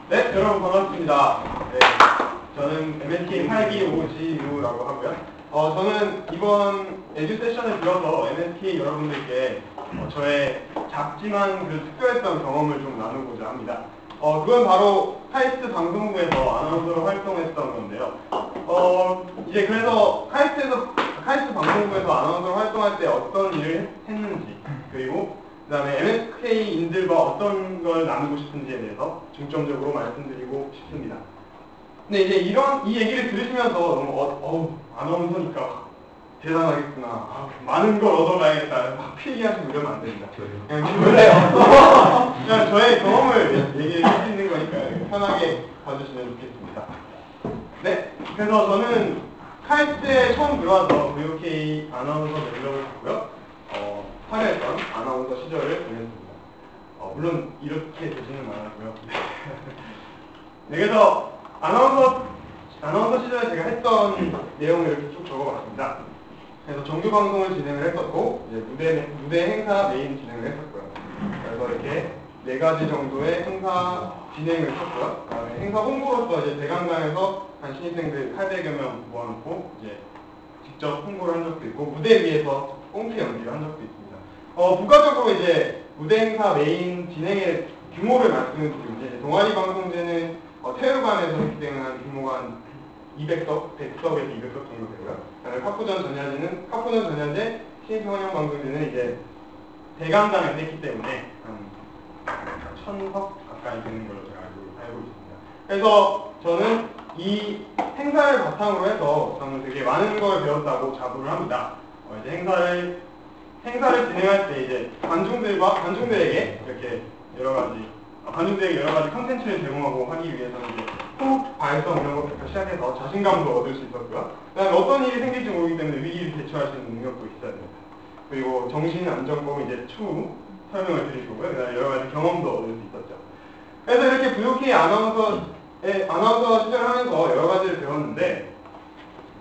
네, 여러분 반갑습니다. 네, 저는 MSK 825GU라고 하고요. 저는 이번 에듀 세션을 빌어서 MSK 여러분들께 저의 작지만 그 특별했던 경험을 좀 나누고자 합니다. 그건 바로 카이스트 방송부에서 아나운서로 활동했던 건데요. 이제 그래서 카이스트 방송부에서 아나운서로 활동할 때 어떤 일을 했는지, 그리고 그 다음에 MSK인들과 어떤 걸 나누고 싶은지에 대해서 중점적으로 말씀드리고 싶습니다. 근데 이제 이 얘기를 들으시면서 너무, 아나운서니까 대단하겠구나. 많은 걸 얻어가야겠다. 막 필기하시고 이러면 안 됩니다. 그냥 저의 경험을 얘기할 수 있는 거니까 편하게 봐주시면 좋겠습니다. 네, 그래서 저는 카이스트에 처음 들어와서 VOK 아나운서 면접을 봤고요. 참여했던 아나운서 시절을 보냈습니다. 물론 이렇게 되지는 않았고요. 네, 그래서 아나운서 시절에 제가 했던 내용을 이렇게 쭉 적어봤습니다. 그래서 정규 방송을 진행을 했었고, 이제 무대 행사 메인 진행을 했었고요. 그래서 이렇게 4가지 정도의 행사 진행을 했었고요. 그다음에 행사 홍보로서 이제 대강당에서 한 신입생들 800여 명 모아놓고 이제 직접 홍보를 한 적도 있고, 무대 위에서 꽁트 연기를 한 적도 있습니다. 부가적으로 이제 무대 행사 메인 진행의 규모를 말씀을 드리면, 이제 동아리 방송제는 태율관에서 했기 때문에 한 규모가 한 200석, 100석에서 200석 정도 되고요. 그다음에 카푸전 전야제 신입생 환영 방송제는 이제 대강당에서 했기 때문에 한 1000석 가까이 되는 걸로 제가 알고 있습니다. 그래서 저는 이 행사를 바탕으로 해서 저는 되게 많은 걸 배웠다고 자부를 합니다. 이제 행사를 진행할 때 이제 관중들에게 이렇게 여러 가지 컨텐츠를 제공하고 하기 위해서는 이제 호흡, 발성 이런 것부터 시작해서 자신감도 얻을 수 있었고요. 그다음에 어떤 일이 생길지 모르기 때문에 위기를 대처할 수 있는 능력도 있어야 됩니다. 그리고 정신 안정법 이제 추후 설명을 드릴 거고요. 그다음에 여러 가지 경험도 얻을 수 있었죠. 그래서 이렇게 VOK 아나운서 시절을 하면서 여러 가지를 배웠는데,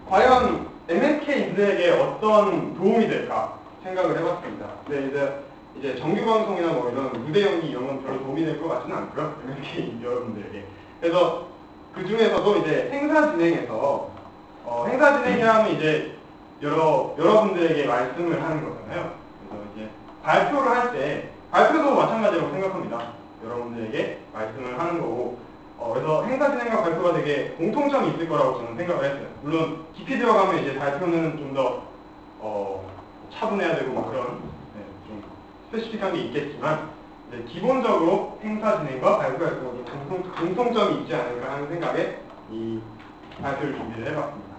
과연 MSK인들에게 어떤 도움이 될까 생각을 해봤습니다. 근데 이제 정규방송이나 뭐 이런 무대 연기 이런 건 별로 도움이 될 것 같지는 않고요. MSK 여러분들에게. 그래서 그 중에서도 이제 행사 진행에서 행사 진행이라면 이제 여러분들에게 말씀을 하는 거잖아요. 그래서 이제 발표를 할 때 발표도 마찬가지라고 생각합니다. 여러분들에게 말씀을 하는 거고, 그래서 행사 진행과 발표가 되게 공통점이 있을 거라고 저는 생각을 했어요. 물론 깊이 들어가면 이제 발표는 좀 더 차분해야 되고 막 그런 좀 스페시픽한 게 있겠지만, 이제 기본적으로 행사 진행과 발표가 공통점이 있지 않을까 하는 생각에 이 발표를 준비를 해봤습니다.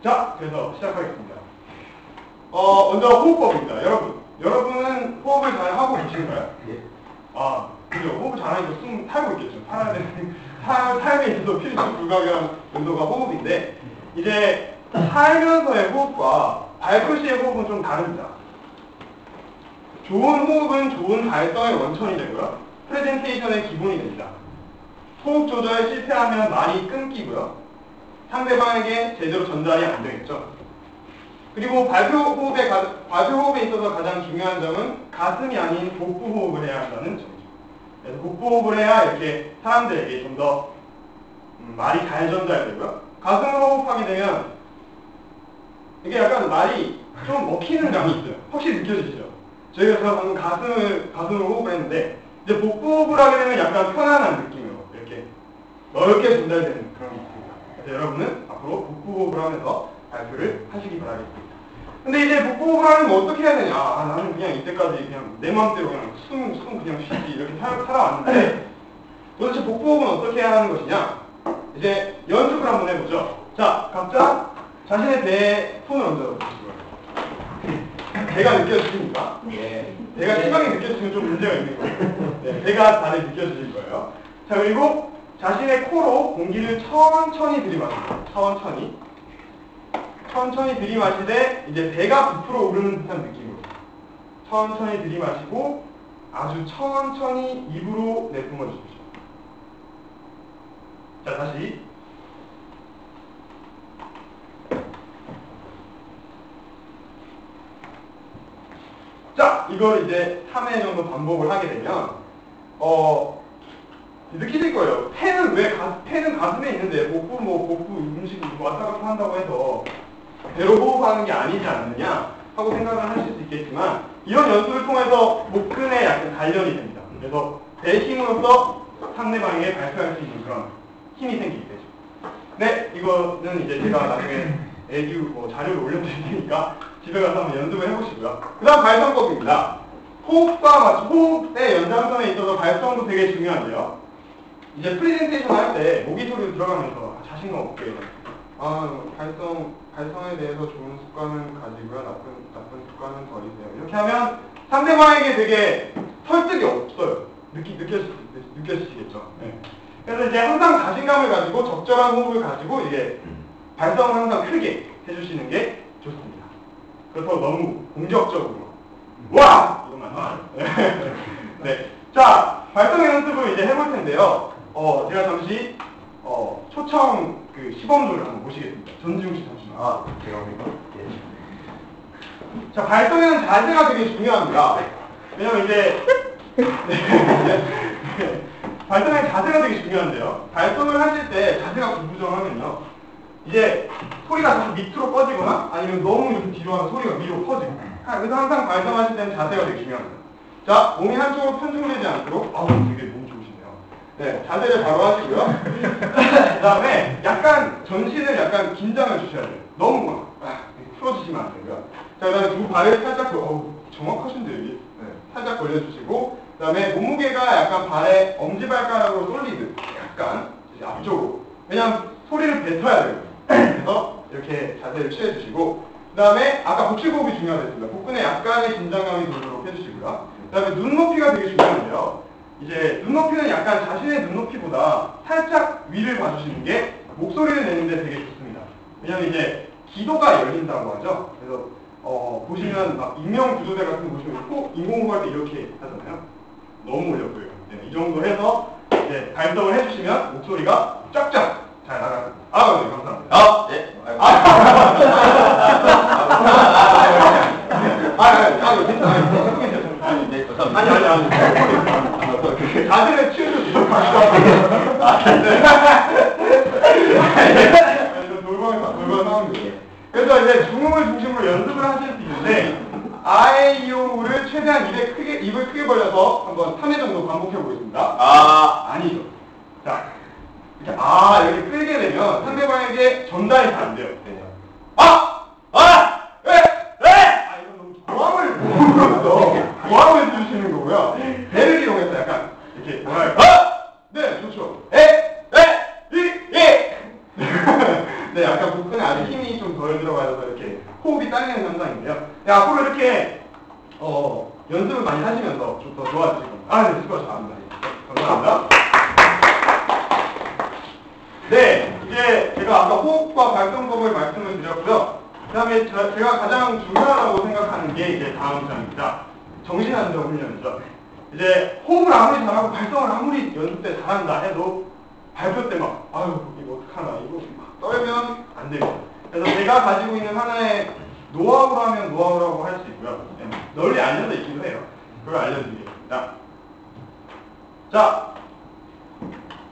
자, 그래서 시작하겠습니다. 먼저 호흡법입니다. 여러분은 호흡을 잘 하고 계신가요? 예. 그죠. 호흡을 잘하니까 숨 타고 있겠죠. 삶에 있어서 필수 불가결한 운동가 호흡인데, 이제 살면서의 호흡과 발표 시의 호흡은 좀 다릅니다. 좋은 호흡은 좋은 발성의 원천이 되고요. 프레젠테이션의 기본이 됩니다. 호흡 조절에 실패하면 말이 끊기고요. 상대방에게 제대로 전달이 안 되겠죠. 그리고 발표 호흡에 있어서 가장 중요한 점은 가슴이 아닌 복부 호흡을 해야 한다는 점이죠. 그래서 복부 호흡을 해야 이렇게 사람들에게 좀 더 말이 잘 전달되고요. 가슴으로 호흡하게 되면 이게 약간 말이 좀 먹히는 감이 있어요. 확실히 느껴지시죠? 저희가 방금 가슴으로 호흡을 했는데, 이제 복부 호흡을 하게 되면 약간 편안한 느낌으로 이렇게 넓게 전달되는 그런 게 있습니다. 그래서 여러분은 앞으로 복부 호흡을 하면서 발표를 하시기 바라겠습니다. 근데 이제 복부 호흡을 하면 어떻게 해야 되냐? 나는 그냥 이때까지 그냥 내 마음대로 그냥 숨 그냥 쉬지 이렇게 살아왔는데, 도대체 복부 호흡은 어떻게 해야 하는 것이냐? 이제 연습을 한번 해보죠. 자, 각자 자신의 배에 손을 얹어 보시고요. 배가 느껴지십니까? 네. 배가 심하게 느껴지시면 좀 문제가 있는 거예요. 네, 배가 다들 느껴지실 거예요. 자, 그리고 자신의 코로 공기를 천천히 들이마십니다. 천천히 들이마시되 이제 배가 부풀어 오르는 듯한 느낌으로 천천히 들이마시고 아주 천천히 입으로 내뿜어 주십시오. 자, 다시. 자, 이걸 이제 3회 정도 반복을 하게 되면 느끼실 거예요. 폐는 가슴에 있는데 복부 음식이 왔다 갔다 한다고 해서 배로 호흡하는 게 아니지 않느냐 하고 생각을 하실 수 있겠지만 이런 연습을 통해서 목근에 약간 단련이 됩니다. 그래서 배 힘으로써 상대방에게 발표할 수 있는 그런 힘이 생기게 되죠. 네, 이거는 이제 제가 나중에 자료를 올려드릴 테니까 집에 가서 한번 연습을 해보시고요. 그 다음 발성법입니다. 호흡의 연장선에 있어서 발성도 되게 중요한데요. 이제 프리젠테이션 할 때 모기 소리로 들어가면서 자신감 없게 발성에 대해서 좋은 습관은 가지고요. 나쁜 습관은 버리세요. 이렇게 하면 상대방에게 되게 설득이 없어요. 느껴지시겠죠? 네. 그래서 이제 항상 자신감을 가지고 적절한 호흡을 가지고 이게 발성을 항상 크게 해주시는 게 좋습니다. 그렇다고 너무 공격적으로 와! 이것만 네. 자, 발성 연습을 이제 해볼 텐데요. 제가 잠시 초청 시범도를 한번 보시겠습니다. 전지웅 씨 잠시만. 제가 오니까? 자, 발성에는 자세가 되게 중요합니다. 왜냐면 이제 발성의 자세가 되게 중요한데요. 발성을 하실 때 자세가 구부정하면요. 이제 소리가 다시 밑으로 꺼지거나 아니면 너무 이렇게 뒤로 하면 소리가 위로 커지고. 그래서 항상 발성하실 때는 자세가 되게 중요합니다. 자, 몸이 한쪽으로 편중되지 않도록 되게 몸 좋으시네요. 네, 자세를 바로 하시고요. 그 다음에 약간 전신을 약간 긴장을 주셔야 돼요. 너무 풀어주시면 안 되고요. 자, 그 다음에 두 발을 살짝 정확하신데요, 이게. 네, 살짝 벌려주시고 그 다음에 몸무게가 약간 발에 엄지발가락으로 쏠리듯 약간 이제 앞쪽으로. 왜냐하면 소리를 뱉어야 돼요. 그래서 이렇게 자세를 취해주시고 그 다음에 아까 복식호흡이 중요하겠습니다. 복근에 약간의 긴장감이 돌도록 해주시고요. 그 다음에 눈높이가 되게 중요한데요. 이제 눈높이는 약간 자신의 눈높이보다 살짝 위를 봐주시는 게 목소리를 내는데 되게 좋습니다. 왜냐하면 이제 기도가 열린다고 하죠. 그래서 보시면 막 인명구조대 같은 거 보시면 인공호흡할 때 이렇게 하잖아요. 너무 올려 보여요. 네, 이 정도 해서 이제 발성을 해주시면 목소리가 쫙쫙 잘 나갑니다. 네, 감사합니다. 네. 아니, 자세를 치우셔도 돌발 상황이에요. 그래서 이제 중음을 중심으로 연습을 하실 수 있는데 아이오를 최대한 입을 크게 벌려서 한번 3회 정도 반복해 보겠습니다. 아니죠. 자, 이렇게 여기 끌게 되면 상대방에게 전달이 잘 안 돼요. 이건 너무 고함을 주시는 거고요. 배를 이용해서 약간 이렇게 네, 좋죠. 네, 약간 복근에 아주 힘이 좀 덜 들어가서 이렇게 호흡이 딸리는 현상인데요. 네, 앞으로 이렇게 연습을 많이 하시면서 좀 더 좋아지실 겁니다. 네, 수고 잘합니다. 감사합니다. 네, 이제 제가 아까 호흡과 발성법을 말씀을 드렸고요. 그 다음에 제가 가장 중요하다고 생각하는 게 이제 다음 장입니다. 정신안정 훈련이죠. 이제 호흡을 아무리 잘하고 발성을 아무리 연습 때 잘한다 해도 발표 때 막 이거 어떡하나 이거 막 떨면 안 됩니다. 그래서 제가 가지고 있는 하나의 노하우로 하면 노하우라고 할 수 있고요. 널리 알려져 있기도 해요. 그걸 알려드리겠습니다. 자,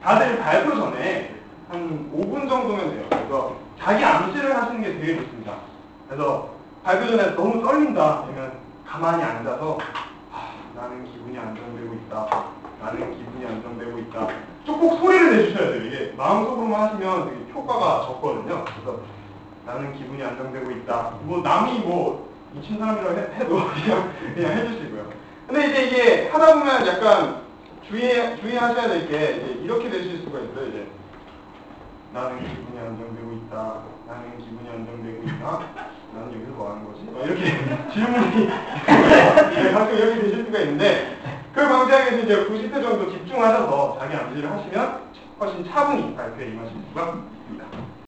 다들 발표 전에 한 5분 정도면 돼요. 그래서 자기 암시를 하시는 게 되게 좋습니다. 그래서 발표 전에 너무 떨린다 그러면 가만히 앉아서 나는 기분이 안정되고 있다. 나는 기분이 안정되고 있다. 꼭 소리를 내주셔야 돼요. 이게 마음속으로만 하시면 되게 효과가 적거든요. 그래서 나는 기분이 안정되고 있다. 남이 미친 사람이라고 해도 그냥 해주시고요. 근데 이제 이게 하다 보면 약간 주의하셔야 될 게 이렇게 되실 수가 있어요. 이제 나는 기분이 안정되고 있다. 나는 기분이 안정되고 있다. 나는 여기서 뭐 하는 거지? 이렇게 질문이 가끔 이렇게 되실 수가 있는데 그걸 방지하기 위해서 이제 90회 정도 집중하셔서 자기 암시를 하시면 훨씬 차분히 발표에 임하실 수가 있습니다.